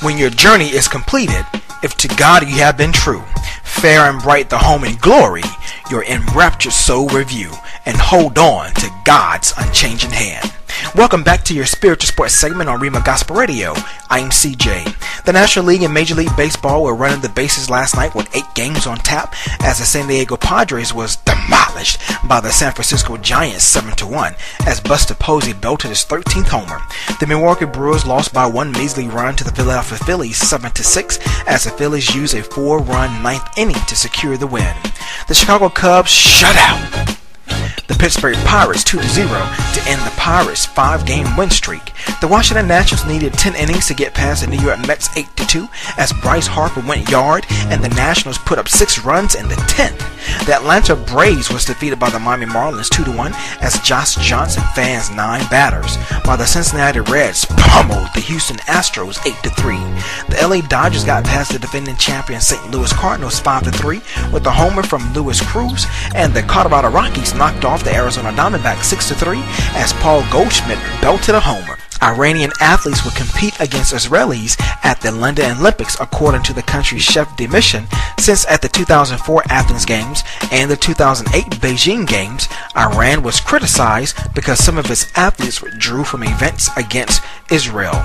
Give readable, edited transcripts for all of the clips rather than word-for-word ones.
when your journey is completed, if to God you have been true, fair and bright the home in glory, your enraptured soul review, and hold on to God's unchanging hand. Welcome back to your spiritual sports segment on Rhema Gospel Radio. I'm CJ. The National League and Major League Baseball were running the bases last night with 8 games on tap as the San Diego Padres was demolished by the San Francisco Giants 7-1 as Buster Posey belted his 13th homer. The Milwaukee Brewers lost by 1 measly run to the Philadelphia Phillies 7-6 as the Phillies used a 4-run 9th inning to secure the win. The Chicago Cubs shut out the Pittsburgh Pirates 2-0 to end the Pirates' 5-game win streak. The Washington Nationals needed 10 innings to get past the New York Mets 8-2 as Bryce Harper went yard and the Nationals put up 6 runs in the 10th. The Atlanta Braves was defeated by the Miami Marlins 2-1 as Josh Johnson fans 9 batters, while the Cincinnati Reds pummeled the Houston Astros 8-3. The LA Dodgers got past the defending champion St. Louis Cardinals 5-3 with a homer from Luis Cruz, and the Colorado Rockies knocked off the Arizona Diamondbacks 6-3 as Paul Goldschmidt belted a homer. Iranian athletes will compete against Israelis at the London Olympics according to the country's chef de mission, since at the 2004 Athens Games and the 2008 Beijing Games, Iran was criticized because some of its athletes withdrew from events against Israel.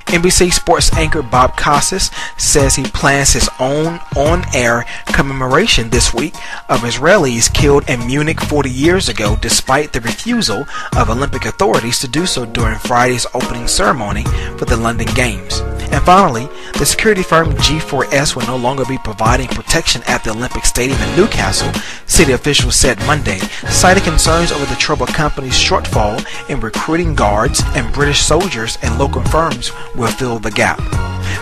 NBC Sports anchor Bob Costas says he plans his own on-air commemoration this week of Israelis killed in Munich 40 years ago, despite the refusal of Olympic authorities to do so during Friday's opening ceremony for the London Games. And finally, the security firm G4S will no longer be providing protection at the Olympic Stadium in Newcastle, city officials said Monday, citing concerns over the troubled company's shortfall in recruiting guards, and British soldiers and local firms will fill the gap.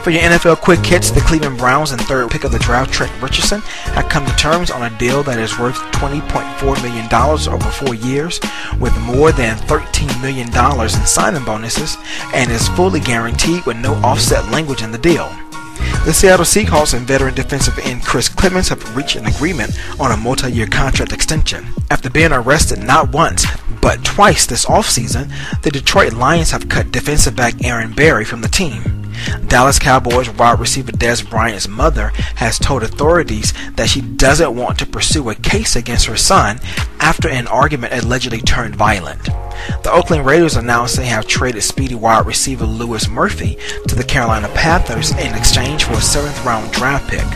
For your NFL quick hits, the Cleveland Browns and 3rd pick of the draft, Trent Richardson, have come to terms on a deal that is worth $20.4 million over 4 years, with more than $13 million in signing bonuses, and is fully guaranteed with no offset language in the deal. The Seattle Seahawks and veteran defensive end Chris Clemens have reached an agreement on a multi-year contract extension. After being arrested not once, but twice this offseason, the Detroit Lions have cut defensive back Aaron Berry from the team. Dallas Cowboys wide receiver Dez Bryant's mother has told authorities that she doesn't want to pursue a case against her son after an argument allegedly turned violent. The Oakland Raiders announced they have traded speedy wide receiver Louis Murphy to the Carolina Panthers in exchange for a 7th-round draft pick.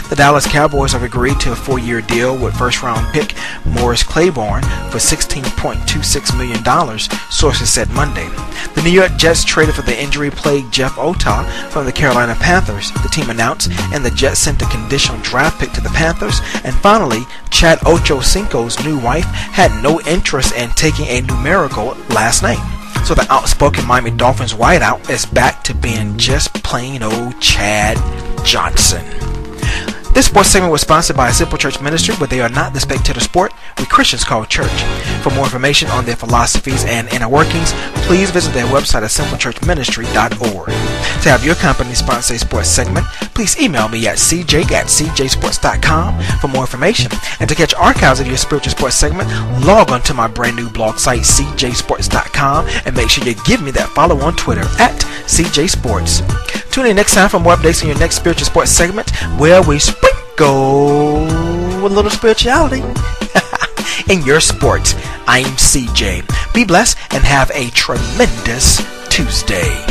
The Dallas Cowboys have agreed to a 4-year deal with first-round pick Morris Claiborne for $16.26 million, sources said Monday. The New York Jets traded for the injury-plagued Jeff Ota from the Carolina Panthers, the team announced, and the Jets sent a conditional draft pick to the Panthers. And finally, Chad Ochocinco's new wife had no interest in taking a numerical last name. So the outspoken Miami Dolphins wideout is back to being just plain old Chad Johnson. This sports segment was sponsored by a Simple Church Ministry, but they are not the spectator sport we Christians call church. For more information on their philosophies and inner workings, please visit their website at simplechurchministry.org. To have your company sponsor a sports segment, please email me at cj@cjsports.com for more information. And to catch archives of your spiritual sports segment, log on to my brand new blog site, cjsports.com, and make sure you give me that follow on Twitter at cjsports. Tune in next time for more updates on your next spiritual sports segment, where we sprinkle a little spirituality in your sports. I'm CJ. Be blessed and have a tremendous Tuesday.